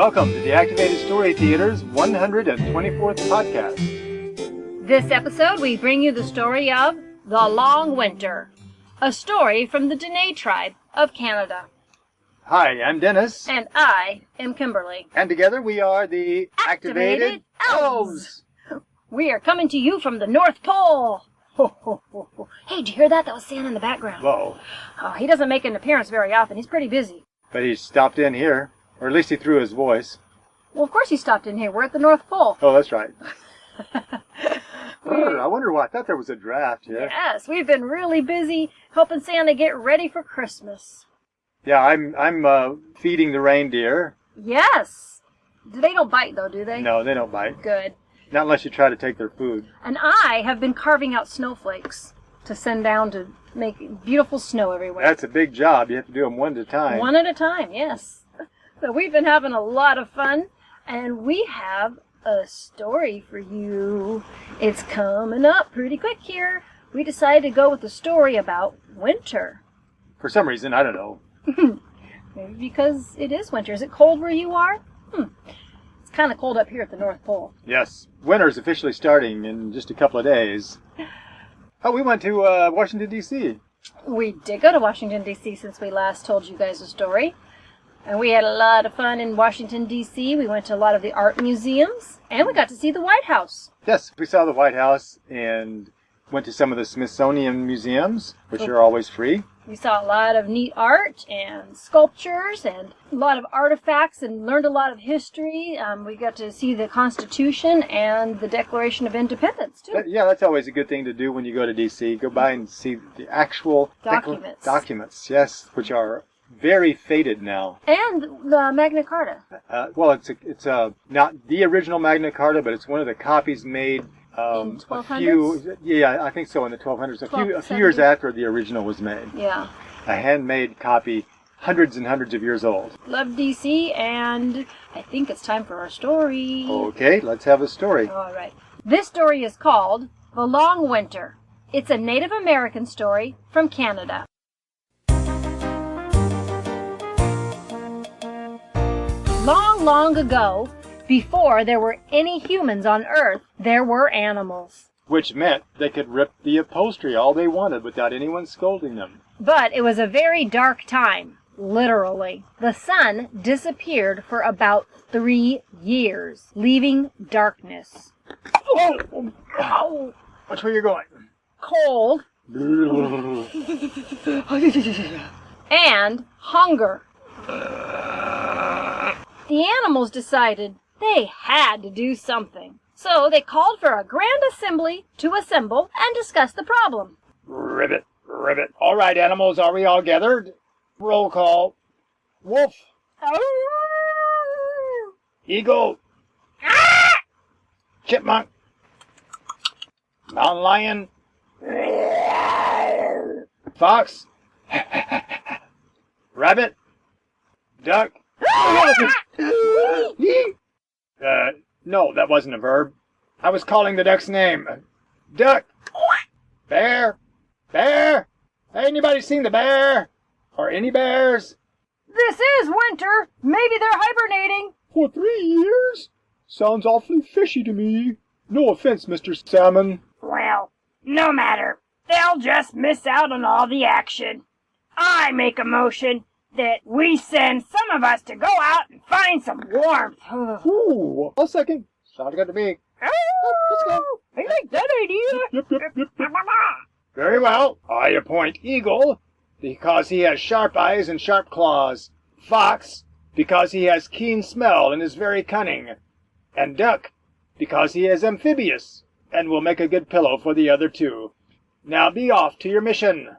Welcome to the Activated Story Theater's 124th podcast. This episode, we bring you the story of The Long Winter, a story from the Dene tribe of Canada. Hi, I'm Dennis. And I am Kimberly. And together we are the Activated Elves. We are coming to you from the North Pole. Ho, ho, ho, ho. Hey, did you hear that? That was Santa in the background. Whoa. Oh, he doesn't make an appearance very often. He's pretty busy. But he stopped in here, or at least he threw his voice. Well, of course he stopped in here. We're at the North Pole. Oh, that's right. I wonder why. I thought there was a draft here. Yes, we've been really busy helping Santa get ready for Christmas. Yeah, I'm feeding the reindeer. Yes. They don't bite, though, do they? No, they don't bite. Good. Not unless you try to take their food. And I have been carving out snowflakes to send down to make beautiful snow everywhere. That's a big job. You have to do them one at a time. One at a time, yes. So we've been having a lot of fun, and we have a story for you. It's coming up pretty quick here. We decided to go with a story about winter. For some reason, I don't know. Maybe because it is winter. Is it cold where you are? It's kind of cold up here at the North Pole. Yes. Winter's officially starting in just a couple of days. Oh, we went to Washington, D.C. We did go to Washington, D.C. since we last told you guys a story. And we had a lot of fun in Washington, D.C. We went to a lot of the art museums. And we got to see the White House. Yes, we saw the White House and went to some of the Smithsonian museums, which are always free. We saw a lot of neat art and sculptures and a lot of artifacts and learned a lot of history. We got to see the Constitution and the Declaration of Independence, too. Yeah, that's always a good thing to do when you go to D.C. Go by and see the actual documents, yes, which are very faded now. And the Magna Carta. Well, it's not the original Magna Carta, but it's one of the copies made in 1200s? Yeah, I think so, in the 1200s. A few years after the original was made. Yeah. A handmade copy, hundreds and hundreds of years old. Love DC, and I think it's time for our story. Okay, let's have a story. All right. This story is called The Long Winter. It's a Native American story from Canada. Long, long ago, before there were any humans on Earth, there were animals. Which meant they could rip the upholstery all they wanted without anyone scolding them. But it was a very dark time, literally. The sun disappeared for about 3 years, leaving darkness. Oh! Ow! Watch where you're going. Cold. And hunger. The animals decided they had to do something. So they called for a grand assembly to assemble and discuss the problem. Ribbit, ribbit. All right, animals, are we all gathered? Roll call. Wolf. Eagle. Chipmunk. Mountain lion. Fox. Rabbit. Duck. No, that wasn't a verb. I was calling the duck's name. Duck. Bear. Bear. Hey, anybody seen the bear? Or any bears? This is winter. Maybe they're hibernating. For 3 years? Sounds awfully fishy to me. No offense, Mr. Salmon. Well, no matter. They'll just miss out on all the action. I make a motion that we send some of us to go out and find some warmth. Ooh, a second. Sounds good to me. Let's go. I like that idea. Yep. Very well. I appoint Eagle, because he has sharp eyes and sharp claws. Fox, because he has keen smell and is very cunning. And Duck, because he is amphibious, and will make a good pillow for the other two. Now be off to your mission.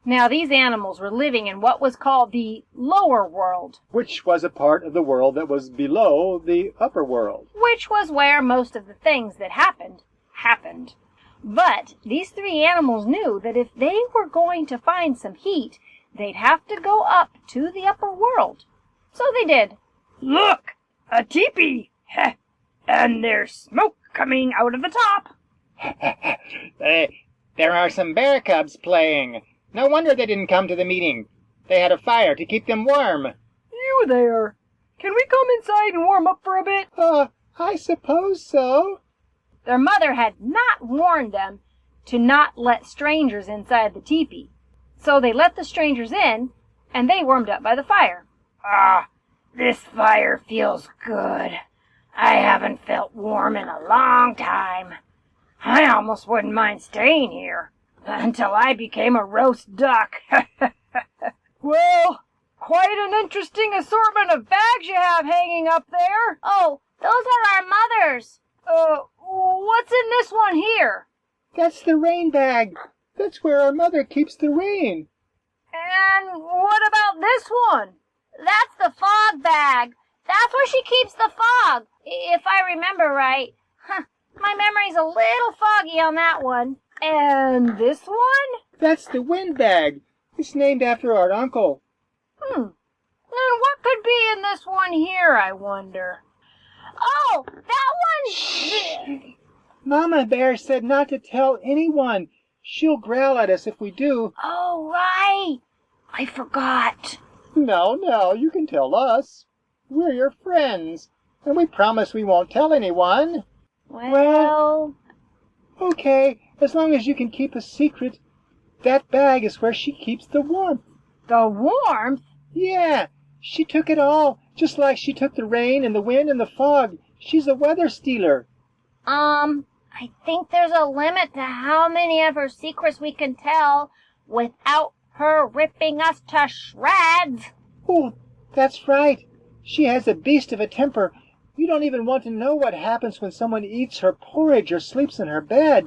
Now these animals were living in what was called the lower world, Which was a part of the world that was below the upper world. which was where most of the things that happened. But these 3 animals knew that if they were going to find some heat, they'd have to go up to the upper world. So they did. Look, a teepee. Heh. And there's smoke coming out of the top. There are some bear cubs playing. No wonder they didn't come to the meeting. They had a fire to keep them warm. You there. can we come inside and warm up for a bit? I suppose so. Their mother had not warned them to not let strangers inside the teepee. So they let the strangers in, and they warmed up by the fire. Ah, this fire feels good. I haven't felt warm in a long time. I almost wouldn't mind staying here until I became a roast duck. Well, quite an interesting assortment of bags you have hanging up there. Oh, those are our mother's. What's in this one here? That's the rain bag. That's where our mother keeps the rain. And what about this one? That's the fog bag. That's where she keeps the fog, if I remember right. My memory's a little foggy on that one. And this one? That's the wind bag. It's named after our uncle. And what could be in this one here, I wonder? Oh, that one! Mama Bear said not to tell anyone. She'll growl at us if we do. Oh, right. I forgot. No, you can tell us. We're your friends, and we promise we won't tell anyone. Well... Okay, as long as you can keep a secret. That bag is where she keeps the warmth. The warmth? Yeah, she took it all, just like she took the rain and the wind and the fog. She's a weather stealer. I think there's a limit to how many of her secrets we can tell without her ripping us to shreds. Oh, that's right. She has a beast of a temper. You don't even want to know what happens when someone eats her porridge or sleeps in her bed.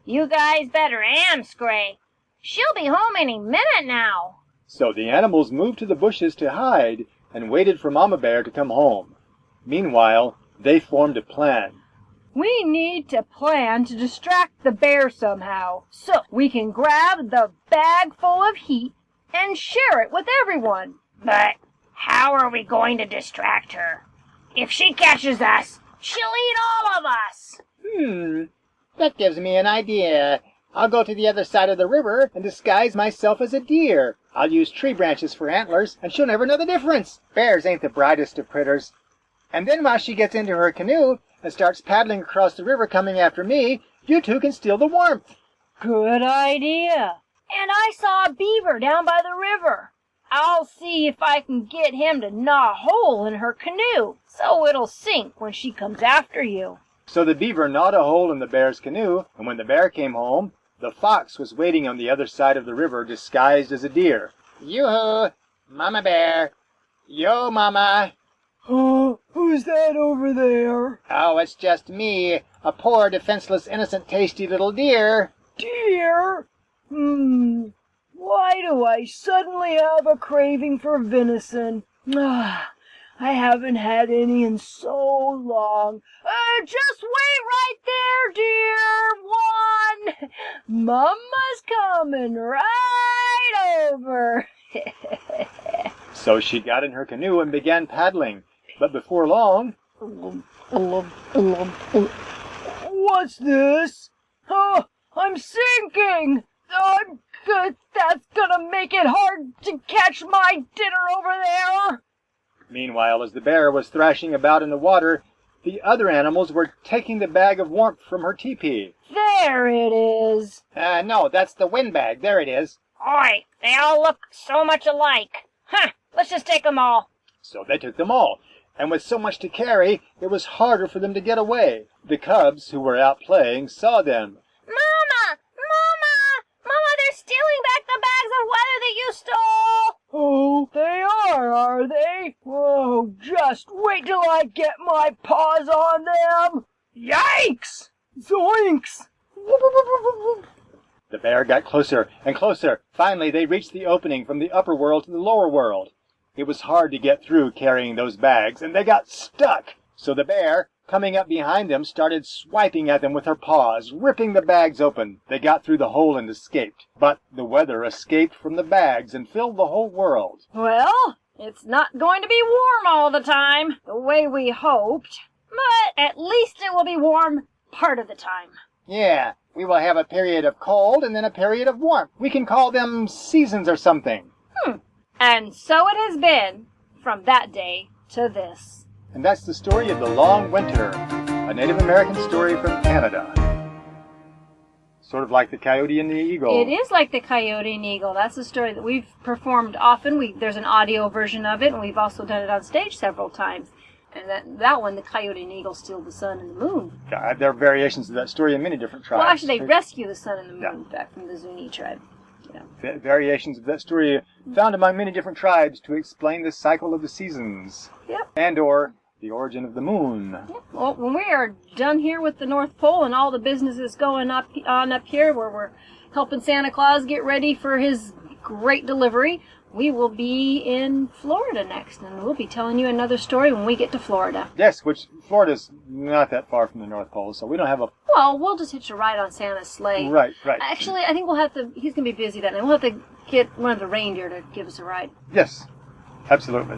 You guys better amscray. She'll be home any minute now. So the animals moved to the bushes to hide and waited for Mama Bear to come home. Meanwhile, they formed a plan. We need to plan to distract the bear somehow, so we can grab the bag full of heat and share it with everyone. But how are we going to distract her? If she catches us, she'll eat all of us. That gives me an idea. I'll go to the other side of the river and disguise myself as a deer. I'll use tree branches for antlers, and she'll never know the difference. Bears ain't the brightest of critters. And then while she gets into her canoe and starts paddling across the river coming after me, you two can steal the warmth. Good idea. And I saw a beaver down by the river. I'll see if I can get him to gnaw a hole in her canoe so it'll sink when she comes after you. So the beaver gnawed a hole in the bear's canoe, and when the bear came home, the fox was waiting on the other side of the river disguised as a deer. Yoo-hoo, Mama Bear. Yo, Mama. Who's that over there? Oh, it's just me, a poor, defenseless, innocent, tasty little deer. Deer? Why do I suddenly have a craving for venison? I haven't had any in so long. Just wait right there, dear one. Mama's coming right over. So she got in her canoe and began paddling. But before long... What's this? Oh, I'm sinking. That's gonna make it hard to catch my dinner over there. Meanwhile, as the bear was thrashing about in the water, the other animals were taking the bag of warmth from her teepee. There it is. No, that's the wind bag. There it is. Oi, they all look so much alike. Let's just take them all. So they took them all, and with so much to carry, it was harder for them to get away. The cubs, who were out playing, saw them. Mama! They're stealing back the bags of weather that you stole! Oh, they are they? Oh, just wait till I get my paws on them. Yikes! Zoinks! The bear got closer and closer. Finally, they reached the opening from the upper world to the lower world. It was hard to get through carrying those bags, and they got stuck. So the bear, coming up behind them, started swiping at them with her paws, ripping the bags open. They got through the hole and escaped. But the weather escaped from the bags and filled the whole world. Well, it's not going to be warm all the time, the way we hoped. But at least it will be warm part of the time. Yeah, we will have a period of cold and then a period of warmth. We can call them seasons or something. And so it has been from that day to this. And that's the story of the Long Winter, a Native American story from Canada. Sort of like the Coyote and the Eagle. It is like the Coyote and Eagle. That's a story that we've performed often. There's an audio version of it, and we've also done it on stage several times. And that one, the Coyote and Eagle steal the sun and the moon. Yeah, there are variations of that story in many different tribes. Well, actually, they rescue the sun and the moon back from the Zuni tribe. Yeah. Variations of that story found among many different tribes to explain the cycle of the seasons. Yep. And or the origin of the moon. Yep. Well, when we are done here with the North Pole and all the businesses going up here where we're helping Santa Claus get ready for his great delivery, we will be in Florida next, and we'll be telling you another story when we get to Florida. Yes, which Florida's not that far from the North Pole, so we don't have a... Well, we'll just hitch a ride on Santa's sleigh. Right. Actually, I think we'll have to... He's going to be busy that night. We'll have to get one of the reindeer to give us a ride. Yes, absolutely.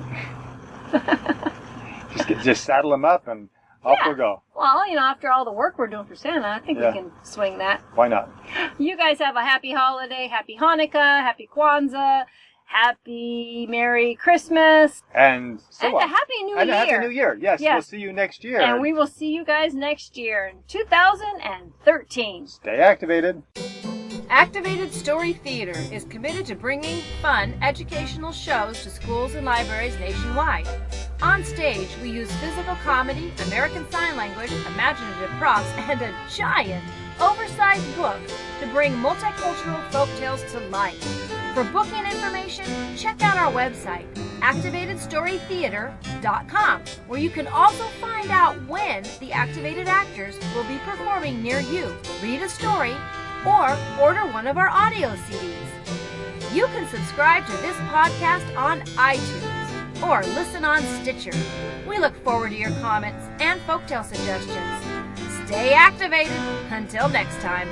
just saddle him up and off we'll go. Well, after all the work we're doing for Santa, I think we can swing that. Why not? You guys have a happy holiday, happy Hanukkah, happy Kwanzaa, happy Merry Christmas. And a Happy New Year. And a Happy New Year. Yes, we'll see you next year. And we will see you guys next year in 2013. Stay activated. Activated Story Theater is committed to bringing fun, educational shows to schools and libraries nationwide. On stage, we use physical comedy, American Sign Language, imaginative props, and a giant, oversized book to bring multicultural folktales to life. For booking information, check out our website, activatedstorytheater.com, where you can also find out when the activated actors will be performing near you, read a story, or order one of our audio CDs. You can subscribe to this podcast on iTunes or listen on Stitcher. We look forward to your comments and folktale suggestions. Stay activated. Until next time.